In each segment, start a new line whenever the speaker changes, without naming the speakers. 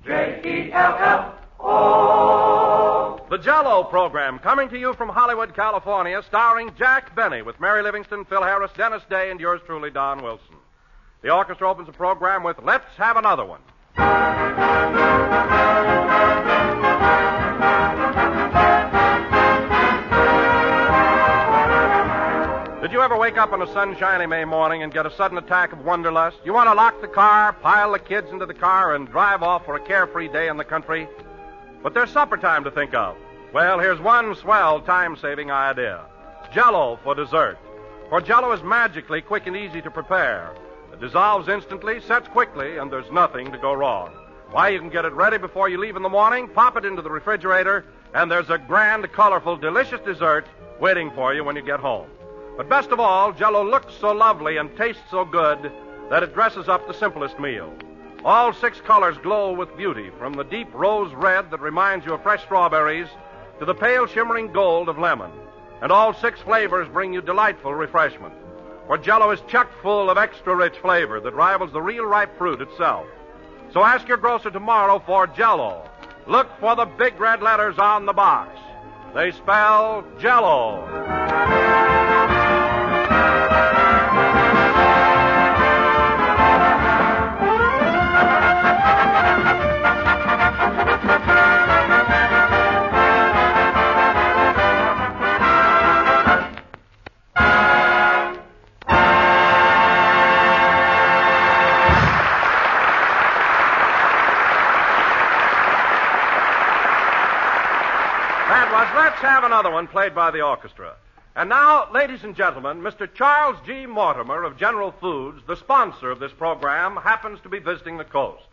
J-E-L-L-O.
The Jell-O program, coming to you from Hollywood, California, starring Jack Benny with Mary Livingston, Phil Harris, Dennis Day, and yours truly, Don Wilson. The orchestra opens the program with Let's Have Another One. Did you ever wake up on a sunshiny May morning and get a sudden attack of wanderlust? You want to lock the car, pile the kids into the car, and drive off for a carefree day in the country? But there's supper time to think of. Well, here's one swell time-saving idea. Jell-O for dessert. For Jell-O is magically quick and easy to prepare. It dissolves instantly, sets quickly, and there's nothing to go wrong. Why, you can get it ready before you leave in the morning, pop it into the refrigerator, and there's a grand, colorful, delicious dessert waiting for you when you get home. But best of all, Jell-O looks so lovely and tastes so good that it dresses up the simplest meal. All 6 colors glow with beauty, from the deep rose red that reminds you of fresh strawberries to the pale shimmering gold of lemon. And all 6 flavors bring you delightful refreshment. For Jell-O is chock full of extra rich flavor that rivals the real ripe fruit itself. So ask your grocer tomorrow for Jell-O. Look for the big red letters on the box. They spell Jell-O. Let's Have Another One, played by the orchestra. And now, ladies and gentlemen, Mr. Charles G. Mortimer of General Foods, the sponsor of this program, happens to be visiting the coast.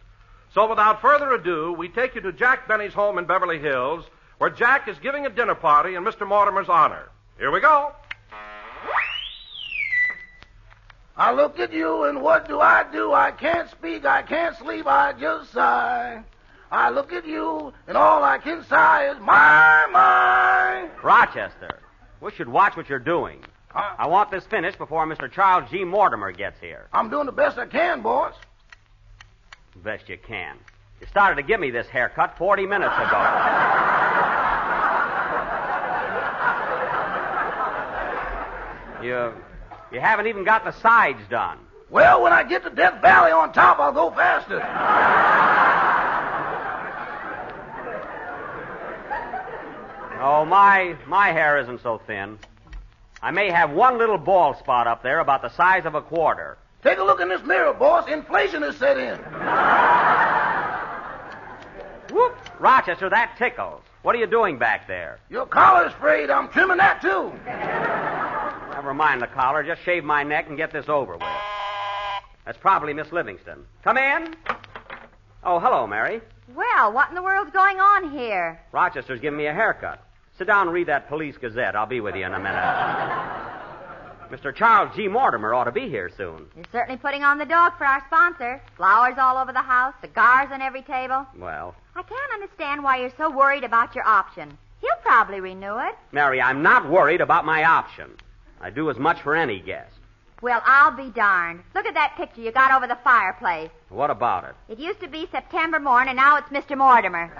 So without further ado, we take you to Jack Benny's home in Beverly Hills, where Jack is giving a dinner party in Mr. Mortimer's honor. Here we go.
I look at you, and what do? I can't speak, I can't sleep, I just sigh. I look at you, and all I can sigh is my.
Rochester, we should watch what you're doing. I want this finished before Mr. Charles G. Mortimer gets here.
I'm doing the best I can, boss.
Best you can. You started to give me this haircut 40 minutes ago. You haven't even got the sides done.
Well, when I get to Death Valley on top, I'll go faster.
Oh, my hair isn't so thin. I may have one little bald spot up there about the size of a quarter.
Take a look in this mirror, boss. Inflation has set in.
Whoop! Rochester, that tickles. What are you doing back there?
Your collar's frayed. I'm trimming that, too.
Never mind the collar. Just shave my neck and get this over with. That's probably Miss Livingston. Come in. Oh, hello, Mary.
Well, what in the world's going on here?
Rochester's giving me a haircut. Sit down and read that Police Gazette. I'll be with you in a minute. Mr. Charles G. Mortimer ought to be here soon.
You're certainly putting on the dog for our sponsor. Flowers all over the house, cigars on every table.
Well,
I can't understand why you're so worried about your option. He'll probably renew it.
Mary, I'm not worried about my option. I do as much for any guest.
Well, I'll be darned. Look at that picture you got over the fireplace.
What about it?
It used to be September morn, and now it's Mr. Mortimer.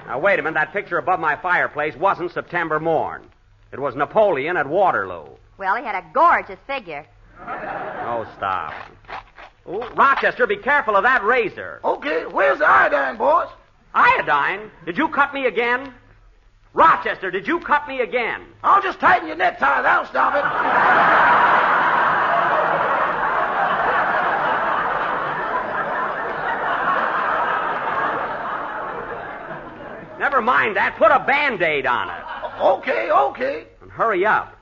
Now, wait a minute. That picture above my fireplace wasn't September morn. It was Napoleon at Waterloo.
Well, he had a gorgeous figure.
Oh, stop. Oh, Rochester, be careful of that razor.
Okay, where's the iodine, boss?
Iodine? Did you cut me again? Rochester, did you cut me again?
I'll just tighten your necktie. That'll stop it.
Never mind that. Put a Band-Aid on it.
Okay.
And hurry up.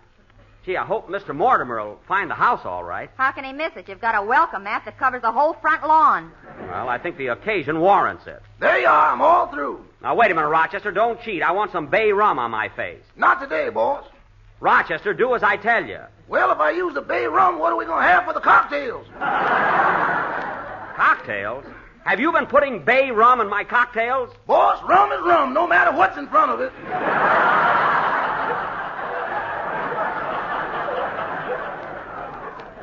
Gee, I hope Mr. Mortimer will find the house all right.
How can he miss it? You've got a welcome mat that covers the whole front lawn.
Well, I think the occasion warrants it.
There you are. I'm all through.
Now, wait a minute, Rochester. Don't cheat. I want some bay rum on my face.
Not today, boss.
Rochester, do as I tell you.
Well, if I use the bay rum, what are we going to have for the cocktails?
Cocktails? Have you been putting bay rum in my cocktails?
Boss, rum is rum, no matter what's in front of it.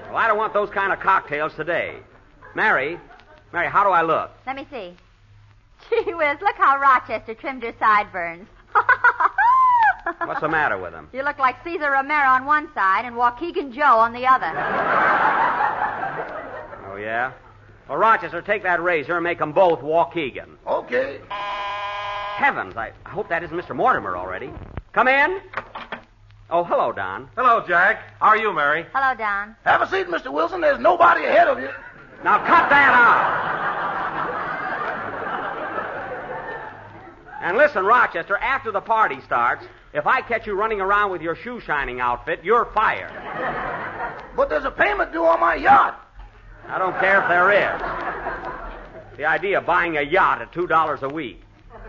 Well, I don't want those kind of cocktails today. Mary, Mary, how do I look?
Let me see. Gee whiz, look how Rochester trimmed her sideburns.
What's the matter with him?
You look like Cesar Romero on one side and Waukegan Joe on the other.
Oh, yeah? Well, Rochester, take that razor and make them both Waukegan.
Okay.
Heavens, I hope that isn't Mr. Mortimer already. Come in. Oh, hello, Don.
Hello, Jack. How are you, Mary?
Hello, Don.
Have a seat, Mr. Wilson. There's nobody ahead of you.
Now cut that out. And listen, Rochester, after the party starts, if I catch you running around with your shoe-shining outfit, you're fired.
But there's a payment due on my yacht.
I don't care if there is. The idea of buying a yacht at $2 a week.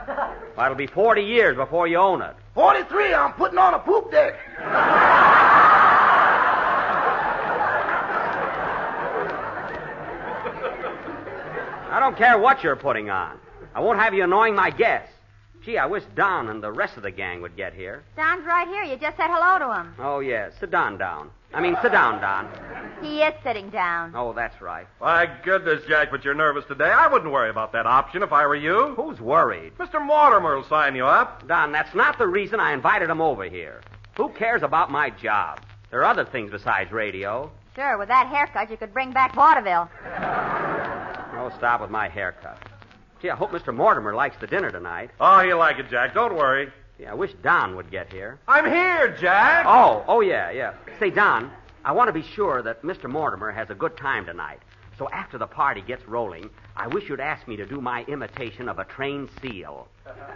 Well, it'll be 40 years before you own it.
43, I'm putting on a poop deck.
I don't care what you're putting on. I won't have you annoying my guests. Gee, I wish Don and the rest of the gang would get here.
Don's right here. You just said hello to him.
Oh, yes. Sit down, Don. Sit down, Don.
He is sitting down.
Oh, that's right.
My goodness, Jack, but you're nervous today. I wouldn't worry about that option if I were you.
Who's worried?
Mr. Mortimer will sign you up.
Don, that's not the reason I invited him over here. Who cares about my job? There are other things besides radio.
Sure, with that haircut, you could bring back vaudeville.
Oh, stop with my haircut. Gee, I hope Mr. Mortimer likes the dinner tonight.
Oh, he'll like it, Jack. Don't worry.
Yeah, I wish Don would get here.
I'm here, Jack.
Oh, yeah. Say, Don, I want to be sure that Mr. Mortimer has a good time tonight. So after the party gets rolling, I wish you'd ask me to do my imitation of a trained seal.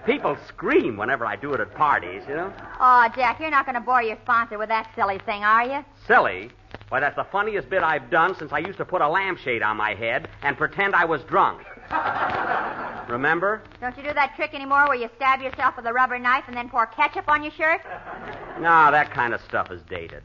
People scream whenever I do it at parties, you know?
Oh, Jack, you're not going to bore your sponsor with that silly thing, are you?
Silly? Why, that's the funniest bit I've done since I used to put a lampshade on my head and pretend I was drunk. Remember?
Don't you do that trick anymore where you stab yourself with a rubber knife and then pour ketchup on your shirt?
No, that kind of stuff is dated.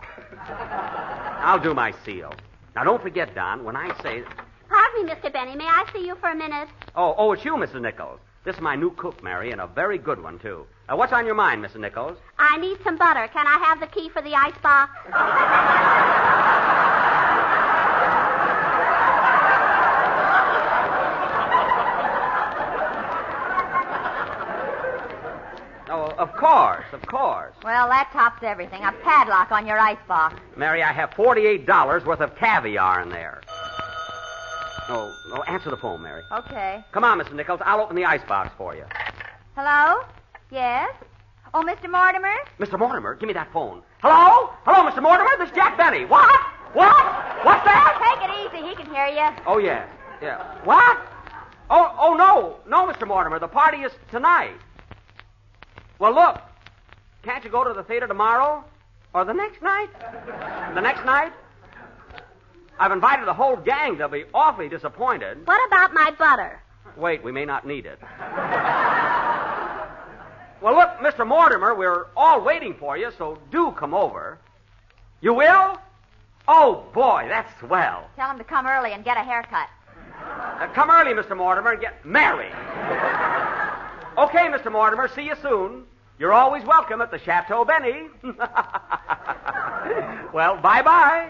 I'll do my seal. Now, don't forget, Don, when I say...
Pardon me, Mr. Benny. May I see you for a minute?
Oh, it's you, Mrs. Nichols. This is my new cook, Mary, and a very good one, too. What's on your mind, Mrs. Nichols?
I need some butter. Can I have the key for the icebox?
Oh, of course.
Well, that tops everything. A padlock on your icebox.
Mary, I have $48 worth of caviar in there. Oh, answer the phone, Mary.
Okay.
Come on, Mrs. Nichols. I'll open the icebox for you.
Hello? Yes? Oh, Mr. Mortimer?
Mr. Mortimer, give me that phone. Hello? Hello, Mr. Mortimer. This is Jack Benny. What? What's that?
Take it easy. He can hear you.
Oh, yeah. What? Oh, no. No, Mr. Mortimer. The party is tonight. Well, look. Can't you go to the theater tomorrow? Or the next night? The next night? I've invited the whole gang. They'll be awfully disappointed.
What about my butter?
Wait, we may not need it. Well, look, Mr. Mortimer, we're all waiting for you, so do come over. You will? Oh, boy, that's swell.
Tell him to come early and get a haircut.
Come early, Mr. Mortimer, and get married. Okay, Mr. Mortimer, see you soon. You're always welcome at the Chateau Benny. Well, bye-bye.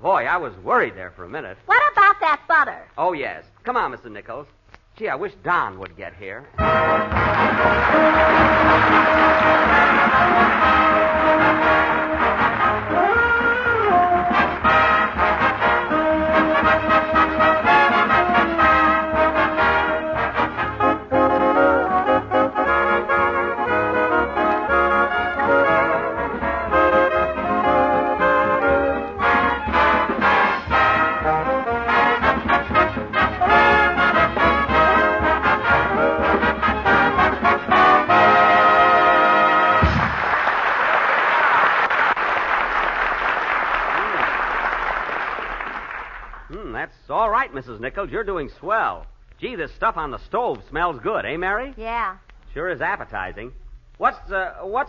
Boy, I was worried there for a minute.
What about that butter?
Oh, yes. Come on, Mr. Nichols. Gee, I wish Don would get here. That's all right, Mrs. Nichols. You're doing swell. Gee, this stuff on the stove smells good, eh, Mary?
Yeah.
Sure is appetizing. What's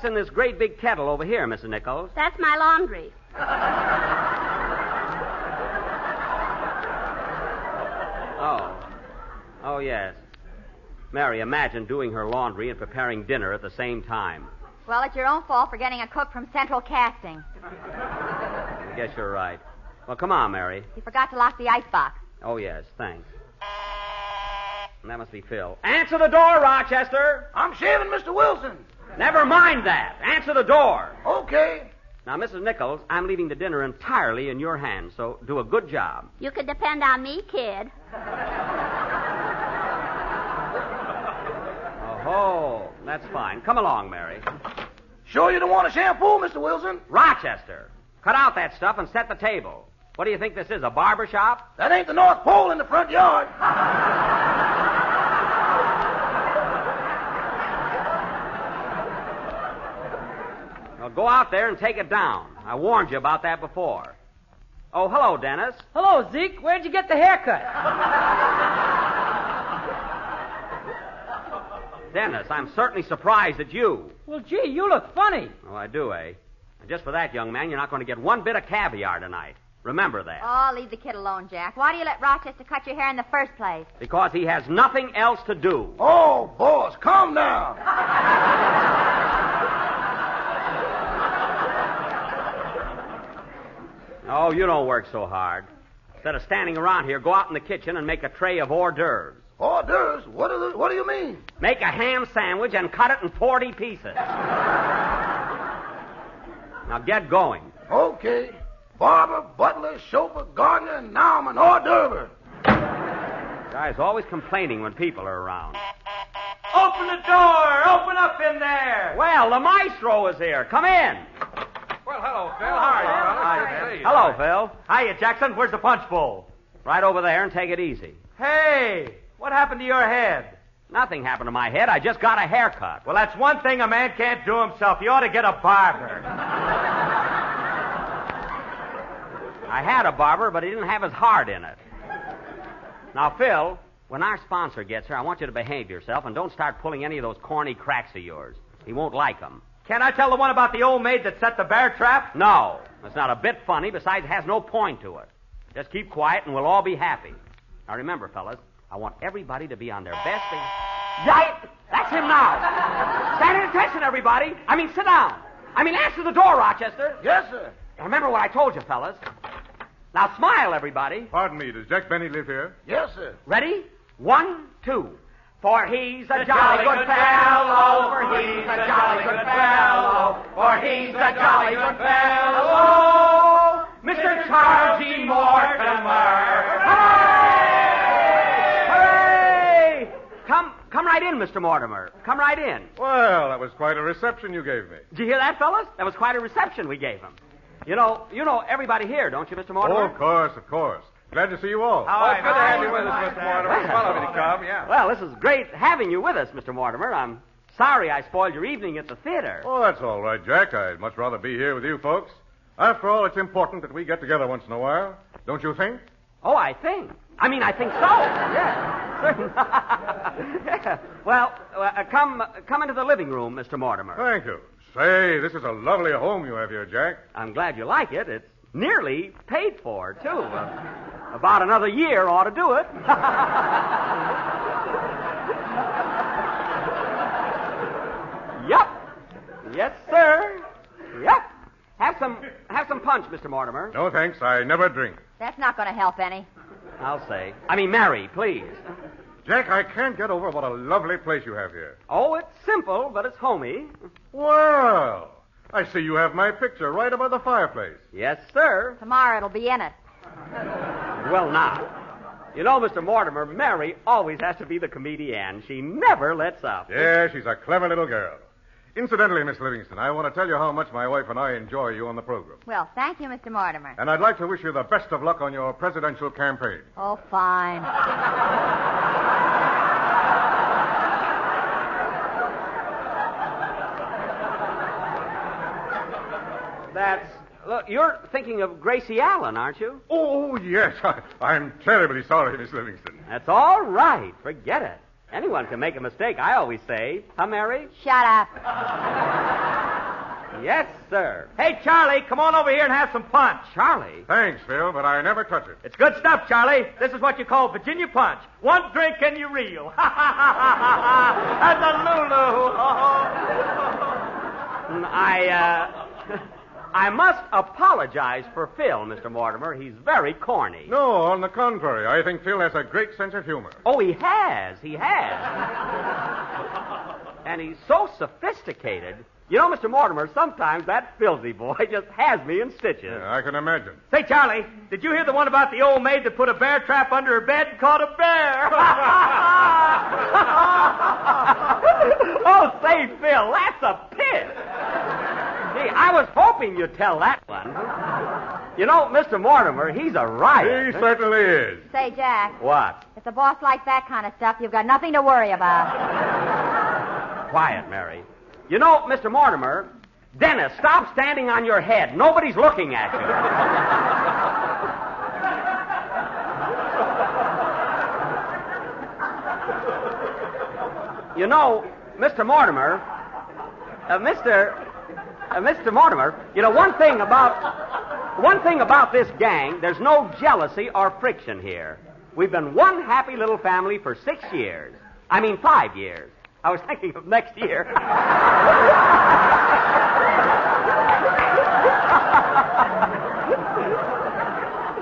in this great big kettle over here, Mrs. Nichols?
That's my laundry.
Oh, yes. Mary, imagine doing her laundry and preparing dinner at the same time.
Well, it's your own fault for getting a cook from Central Casting.
I guess you're right. Well, come on, Mary.
You forgot to lock the icebox.
Oh, yes, thanks. That must be Phil. Answer the door, Rochester.
I'm shaving Mr. Wilson.
Never mind that. Answer the door.
Okay.
Now, Mrs. Nichols, I'm leaving the dinner entirely in your hands, so do a good job.
You can depend on me, kid.
Oh, that's fine. Come along, Mary.
Sure you don't want a shampoo, Mr. Wilson?
Rochester, cut out that stuff and set the table. What do you think this is, a barber shop?
That ain't the North Pole in the front yard.
Well, go out there and take it down. I warned you about that before. Oh, hello, Dennis.
Hello, Zeke. Where'd you get the haircut?
Dennis, I'm certainly surprised at you.
Well, gee, you look funny.
Oh, I do, eh? And just for that, young man, you're not going to get one bit of caviar tonight. Remember that.
Oh, leave the kid alone, Jack. Why do you let Rochester cut your hair in the first place?
Because he has nothing else to do.
Oh, boss, calm down.
Oh, you don't work so hard. Instead of standing around here, go out in the kitchen and make a tray of hors d'oeuvres.
Hors d'oeuvres? What do you mean?
Make a ham sandwich and cut it in 40 pieces. Now get going.
Okay. Barber, butler, chauffeur, gardener, and now I'm an hors d'oeuvre.
Guy's always complaining when people are around.
Open the door. Open up in there.
Well, the maestro is here. Come in.
Well, hello, Phil. How are you, fellas? Good to see you.
Hello, Phil.
Hiya, Jackson. Where's the punch bowl?
Right over there and take it easy.
Hey, what happened to your head?
Nothing happened to my head. I just got a haircut.
Well, that's one thing a man can't do himself. You ought to get a barber.
I had a barber, but he didn't have his heart in it. Now, Phil, when our sponsor gets here, I want you to behave yourself and don't start pulling any of those corny cracks of yours. He won't like them.
Can I tell the one about the old maid that set the bear trap?
No, it's not a bit funny. Besides, it has no point to it. Just keep quiet and we'll all be happy. Now, remember, fellas, I want everybody to be on their best behavior. Right? That's him now. Stand at attention, everybody. Sit down. Answer the door, Rochester.
Yes, sir.
Now, remember what I told you, fellas. Now, smile, everybody.
Pardon me, does Jack Benny live here?
Yes, sir.
Ready? 1, 2. For he's a jolly good fellow, for he's a jolly good fellow, for he's a jolly good fellow, Mr. Charles G. Mortimer. Hooray! Hooray! Come right in, Mr. Mortimer. Come right in.
Well, that was quite a reception you gave me.
Did you hear that, fellas? That was quite a reception we gave him. You know everybody here, don't you, Mr. Mortimer?
Oh, of course. Glad to see you all.
Good to have you with us, Mr. Mortimer. Well of you to come, yeah.
Well, this is great having you with us, Mr. Mortimer. I'm sorry I spoiled your evening at the theater.
Oh, that's all right, Jack. I'd much rather be here with you folks. After all, it's important that we get together once in a while. Don't you think?
Oh, I think so. Yeah. Yeah. Well, come into the living room, Mr. Mortimer.
Thank you. Say, this is a lovely home you have here, Jack.
I'm glad you like it. It's nearly paid for, too. About another year ought to do it. Yep. Yes, sir. Yep. Have some punch, Mr. Mortimer.
No, thanks. I never drink.
That's not going to help any.
I'll say. Mary, please.
Jack, I can't get over what a lovely place you have here.
Oh, it's simple, but it's homey.
Well, I see you have my picture right above the fireplace.
Yes, sir.
Tomorrow it'll be in it.
Well, now, you know, Mr. Mortimer, Mary always has to be the comedian. She never lets up.
Yeah, she's a clever little girl. Incidentally, Miss Livingston, I want to tell you how much my wife and I enjoy you on the program.
Well, thank you, Mr. Mortimer.
And I'd like to wish you the best of luck on your presidential campaign.
Oh, fine.
Look, you're thinking of Gracie Allen, aren't you?
Oh, yes. I'm terribly sorry, Miss Livingston.
That's all right. Forget it. Anyone can make a mistake, I always say. Huh, Mary?
Shut up.
Yes, sir.
Hey, Charlie, come on over here and have some punch.
Charlie?
Thanks, Phil, but I never touch it.
It's good stuff, Charlie. This is what you call Virginia punch. One drink and you reel. That's a Lulu.
I must apologize for Phil, Mr. Mortimer. He's very corny.
No, on the contrary. I think Phil has a great sense of humor.
Oh, he has. He has. And he's so sophisticated. You know, Mr. Mortimer, sometimes that filthy boy just has me in stitches.
Yeah, I can imagine.
Say, Charlie, did you hear the one about the old maid that put a bear trap under her bed and caught a bear?
Oh, say, Phil, that's a pit. Gee, I was hoping you'd tell that one. You know, Mr. Mortimer, he's a riot.
He certainly is.
Say, Jack,
What?
if the boss likes that kind of stuff, you've got nothing to worry about.
Quiet, Mary. You know, Mr. Mortimer, Dennis, stop standing on your head. Nobody's looking at you. You know, Mr. Mortimer, Mr. Mortimer, you know, one thing about this gang, there's no jealousy or friction here. We've been one happy little family for 6 years. I mean, 5 years. I was thinking of next year.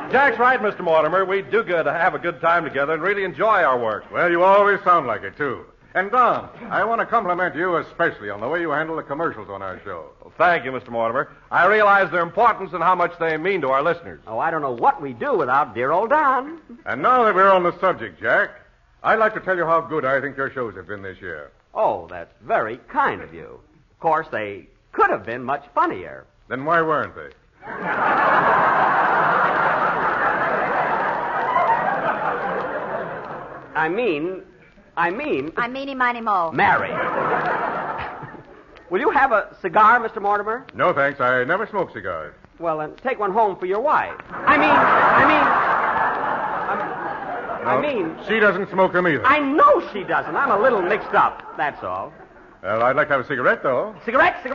Jack's right, Mr. Mortimer. We do good to have a good time together and really enjoy our work.
Well, you always sound like it, too. And, Don, I want to compliment you especially on the way you handle the commercials on our show.
Well, thank you, Mr. Mortimer. I realize their importance and how much they mean to our listeners.
Oh, I don't know what we'd do without dear old Don.
And now that we're on the subject, Jack, I'd like to tell you how good I think your shows have been this year.
Oh, that's very kind of you. Of course, they could have been much funnier.
Then why weren't they?
I mean...
I'm meeny miny mo.
Mary. Will you have a cigar, Mr. Mortimer?
No, thanks. I never smoke cigars.
Well, then take one home for your wife.
She doesn't smoke them either.
I know she doesn't. I'm a little mixed up, that's all.
Well, I'd like to have a cigarette, though.
Cigarette. There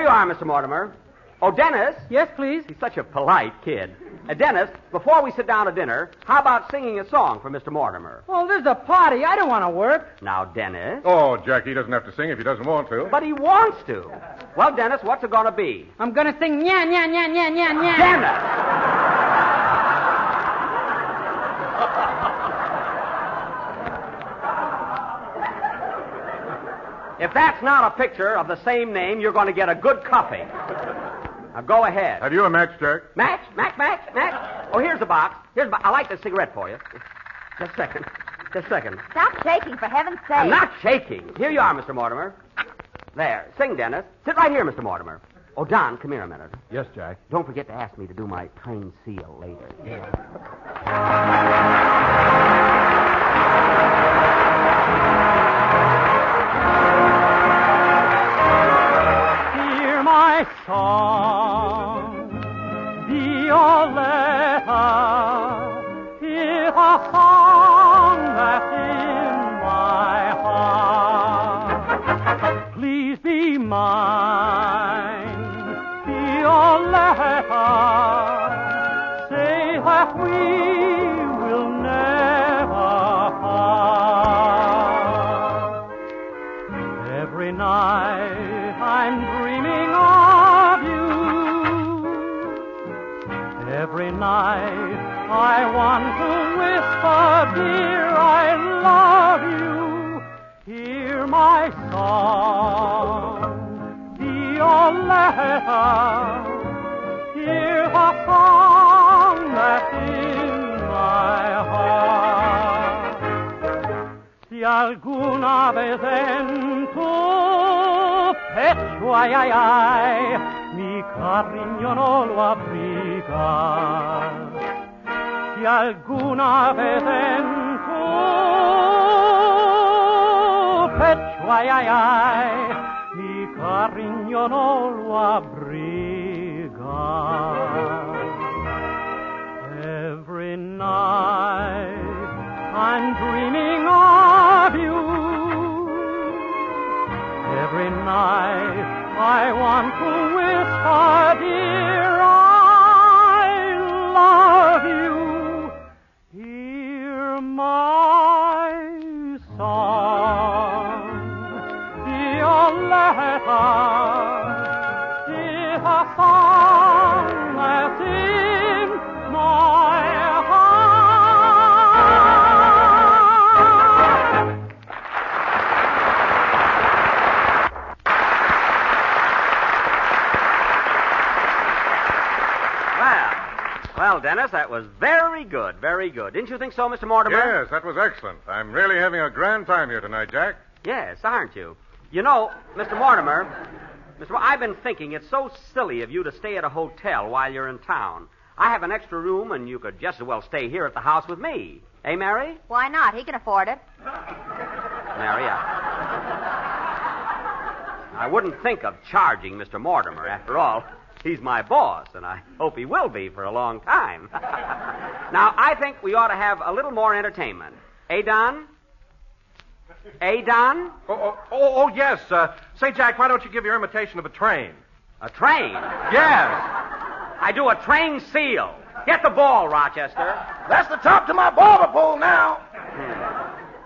you are, Mr. Mortimer. Oh, Dennis.
Yes, please.
He's such a polite kid. Dennis, before we sit down to dinner, how about singing a song for Mr. Mortimer?
Well, this is a party. I don't want to work.
Now, Dennis.
Oh, Jack, he doesn't have to sing if he doesn't want to.
But he wants to. Well, Dennis, what's it going to be?
I'm going to sing nya, nya, nya, nya, nya, nya.
Dennis! If that's not a picture of the same name, you're going to get a good cuffing. Now, go ahead.
Have you a match, Jack?
Match? Oh, here's the box. I like the cigarette for you. Just a second.
Stop shaking, for heaven's sake.
I'm not shaking. Here you are, Mr. Mortimer. There. Sing, Dennis. Sit right here, Mr. Mortimer. Oh, Don, come here a minute.
Yes, Jack.
Don't forget to ask me to do my train seal later.
Hear my song, Violetta, is a song that's in my heart. Please be mine, Violetta, say that we will never part. Every night I'm dreaming of you. Every night I want to whisper, dear, I love you. Hear my song, Violetta. Hear the song that's in my heart. Si alguna vez en tu pecho ay, mi cariño no lo abrigas. Si alguna vez en tu pecho ay, mi cariño no lo abrigas. Every night I'm dreaming of you. Every night I want to whisper, dear, I love you. Hear my a song that's in my heart.
Well, Dennis, that was very good, very good. Didn't you think so, Mr. Mortimer?
Yes, that was excellent. I'm really having a grand time here tonight, Jack.
Yes, aren't you? You know, Mr. Mortimer, I've been thinking it's so silly of you to stay at a hotel while you're in town. I have an extra room, and you could just as well stay here at the house with me. Eh, Mary?
Why not? He can afford it.
Mary, I wouldn't think of charging Mr. Mortimer. After all, he's my boss, and I hope he will be for a long time. Now, I think we ought to have a little more entertainment. Eh, Don? Eh, Don?
Oh, yes. Say, Jack, why don't you give your imitation of a train?
A train?
Yes.
I do a train seal. Get the ball, Rochester.
That's the top to my barber pole now.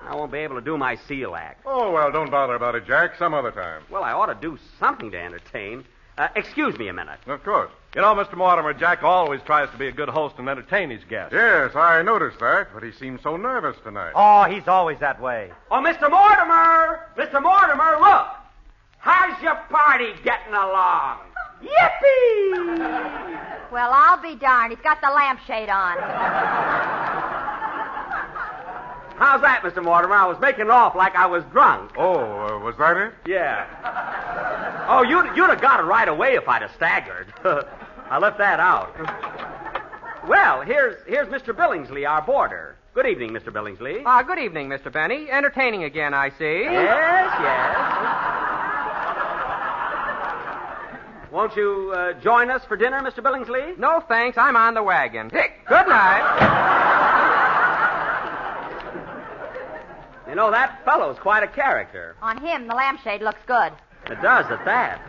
I won't be able to do my seal act.
Oh, well, don't bother about it, Jack. Some other time.
Well, I ought to do something to entertain. Excuse me a minute.
Of course.
You know, Mr. Mortimer, Jack always tries to be a good host and entertain his guests.
Yes, I noticed that, but he seems so nervous tonight.
Oh, he's always that way.
Oh, Mr. Mortimer! Mr. Mortimer, look! How's your party getting along? Yippee!
Well, I'll be darned. He's got the lampshade on.
How's that, Mr. Mortimer? I was making it off like I was drunk.
Oh, was that it?
Yeah. Oh, you'd have got it right away if I'd have staggered. I left that out. Well, here's Mr. Billingsley, our boarder. Good evening, Mr. Billingsley.
Good evening, Mr. Benny. Entertaining again, I see.
Yes. Won't you join us for dinner, Mr. Billingsley?
No, thanks. I'm on the wagon. Good night.
You know, that fellow's quite a character.
On him, the lampshade looks good.
It does at that.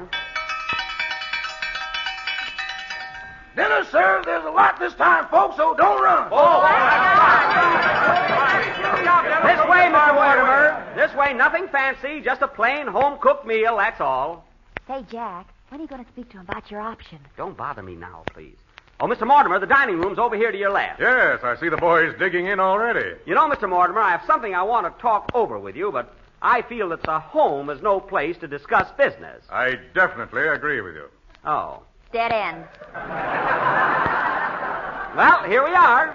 Dinner served. There's a lot this time, folks, so don't run.
This way, Mr. Mortimer. This way, nothing fancy, just a plain home-cooked meal, that's all.
Say, Jack, when are you going to speak to him about your option?
Don't bother me now, please. Oh, Mr. Mortimer, the dining room's over here to your left.
Yes, I see the boys digging in already.
You know, Mr. Mortimer, I have something I want to talk over with you, but I feel that a home is no place to discuss business.
I definitely agree with you.
Oh.
Dead end.
Well, here we are.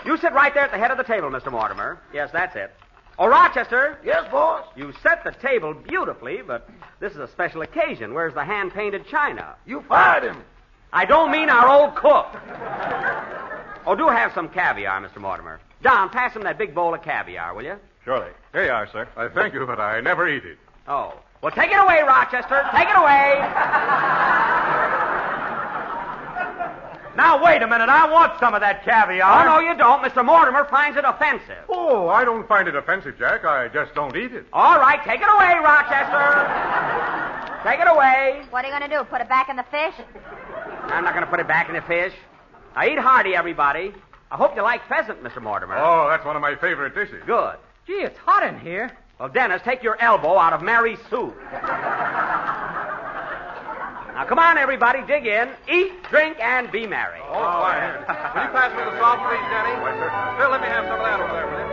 You sit right there at the head of the table, Mr. Mortimer. Yes, that's it. Oh, Rochester.
Yes, boss?
You set the table beautifully, but this is a special occasion. Where's the hand-painted china?
You fired him.
I don't mean our old cook. Oh, do have some caviar, Mr. Mortimer. Don, pass him that big bowl of caviar, will you?
Surely. Here you are, sir.
I thank you, but I never eat it.
Oh. Well, take it away, Rochester. Take it away.
Now, wait a minute. I want some of that caviar.
Oh, no, you don't. Mr. Mortimer finds it offensive.
Oh, I don't find it offensive, Jack. I just don't eat it.
All right, take it away, Rochester. Take it away.
What are you going to do, put it back in the fish?
I'm not going to put it back in the fish. Now, eat hearty, everybody. I hope you like pheasant, Mr. Mortimer.
Oh, that's one of my favorite dishes.
Good.
Gee, it's hot in here.
Well, Dennis, take your elbow out of Mary's soup. Now, come on, everybody, dig in. Eat, drink, and be merry.
Oh, quiet. Will you pass me the salt, please, Denny? Why, sir. Phil, let me have some of that over there, will you?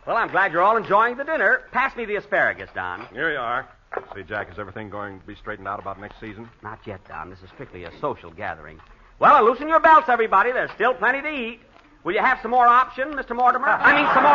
Well, I'm glad you're all enjoying the dinner. Pass me the asparagus, Don.
Here you are. See, Jack, is everything going to be straightened out about next season?
Not yet, Don. This is strictly a social gathering. Well, loosen your belts, everybody. There's still plenty to eat. Will you have some more option, Mr. Mortimer? I mean, some more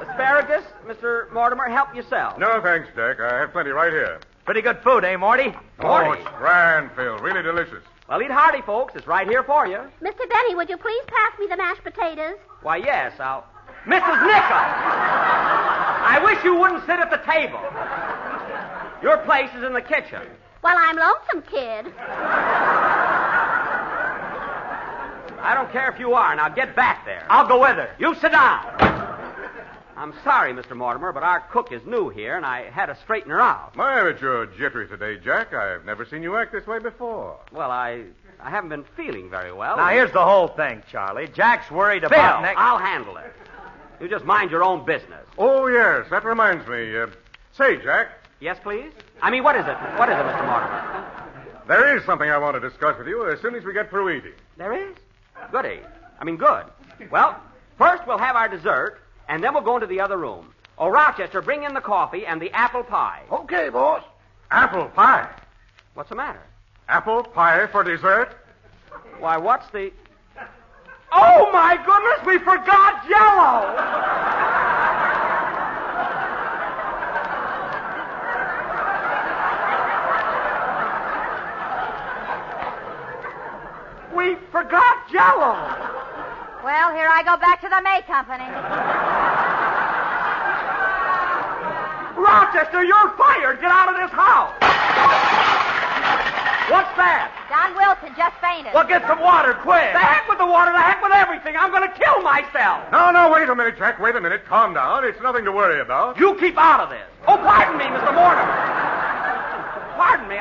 asparagus? Asparagus, Mr. Mortimer, help yourself.
No, thanks, Jack. I have plenty right here.
Pretty good food, eh, Morty?
Oh, it's grand, Phil. Really delicious.
Well, eat hearty, folks. It's right here for you.
Mr. Benny, would you please pass me the mashed potatoes?
Why, yes, I'll... Mrs. Nichol! I wish you wouldn't sit at the table. Your place is in the kitchen.
Well, I'm lonesome, kid.
I don't care if you are. Now, get back there.
I'll go with her.
You sit down. I'm sorry, Mr. Mortimer, but our cook is new here, and I had to straighten her out.
My, but you're jittery today, Jack. I've never seen you act this way before.
Well, I haven't been feeling very well.
Now, here's the whole thing, Charlie. Jack's worried
Phil,
about next...
I'll handle it. You just mind your own business.
Oh, yes, that reminds me. Say, Jack.
Yes, please? I mean, what is it? What is it, Mr. Mortimer?
There is something I want to discuss with you as soon as we get through eating.
There is? Goody. I mean, good. Well, first we'll have our dessert, and then we'll go into the other room. Oh, Rochester, bring in the coffee and the apple pie.
Okay, boss.
Apple pie.
What's the matter?
Apple pie for dessert?
Why, what's the... Oh, my goodness, we forgot Jell-O! We forgot Jell-O!
Well, here I go back to the May Company.
Rochester, you're fired! Get out of this house! What's that?
Don Wilson just fainted.
Well, get some water, quick.
The heck with the water, the heck with everything. I'm going to kill myself.
No, wait a minute, Jack. Wait a minute. Calm down. It's nothing to worry about.
You keep out of this. Oh, pardon me, Mr. Mortimer. Pardon me,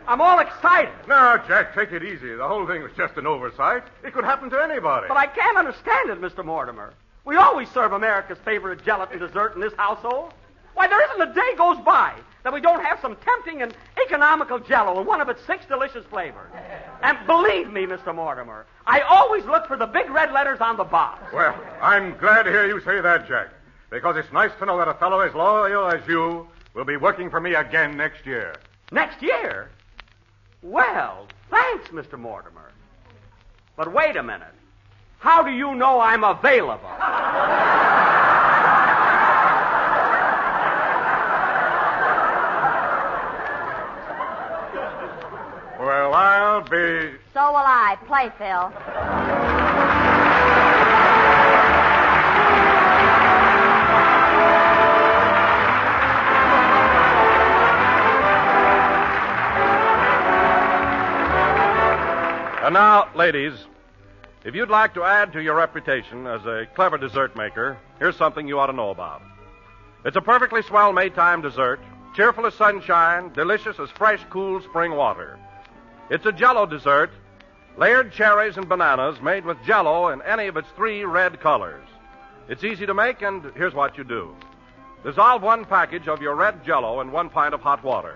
I'm all excited.
No, Jack, take it easy. The whole thing was just an oversight. It could happen to anybody.
But I can't understand it, Mr. Mortimer. We always serve America's favorite gelatin dessert in this household. Why, there isn't a day goes by that we don't have some tempting and economical Jell-O in one of its 6 delicious flavors. And believe me, Mr. Mortimer, I always look for the big red letters on the box.
Well, I'm glad to hear you say that, Jack, because it's nice to know that a fellow as loyal as you will be working for me again next year.
Next year? Well, thanks, Mr. Mortimer. But wait a minute. How do you know I'm available?
Well, I'll be...
So will I. Play, Phil.
And now, ladies, if you'd like to add to your reputation as a clever dessert maker, here's something you ought to know about. It's a perfectly swell Maytime dessert, cheerful as sunshine, delicious as fresh, cool spring water. It's a Jell-O dessert, layered cherries and bananas made with Jell-O in any of its 3 red colors. It's easy to make, and here's what you do. Dissolve 1 package of your red Jell-O in 1 pint of hot water.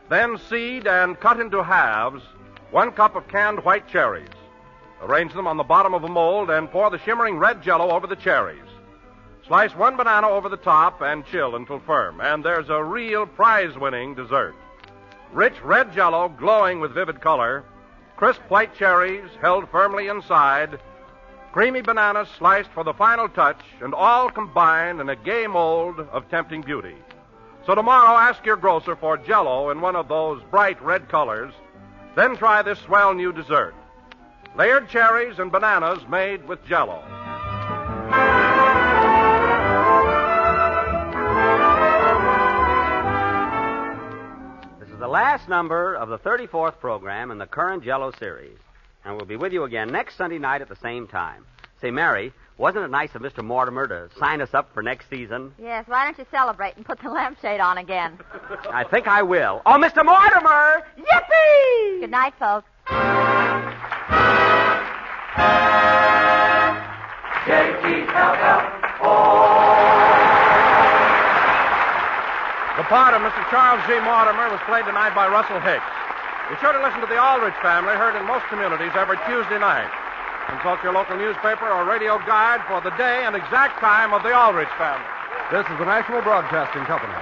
Then seed and cut into halves 1 cup of canned white cherries. Arrange them on the bottom of a mold and pour the shimmering red Jell-O over the cherries. Slice 1 banana over the top and chill until firm, and there's a real prize-winning dessert. Rich red Jell-O glowing with vivid color, crisp white cherries held firmly inside, creamy bananas sliced for the final touch, and all combined in a gay mold of tempting beauty. So tomorrow, ask your grocer for Jell-O in one of those bright red colors, then try this swell new dessert. Layered cherries and bananas made with Jell-O.
The last number of the 34th program in the current Jell-O series. And we'll be with you again next Sunday night at the same time. Say, Mary, wasn't it nice of Mr. Mortimer to sign us up for next season?
Yes, why don't you celebrate and put the lampshade on again?
I think I will. Oh, Mr. Mortimer! Yippee!
Good night, folks.
The part of Mr. Charles G. Mortimer was played tonight by Russell Hicks. Be sure to listen to The Aldrich Family, heard in most communities every Tuesday night. Consult your local newspaper or radio guide for the day and exact time of The Aldrich Family.
This is the National Broadcasting Company.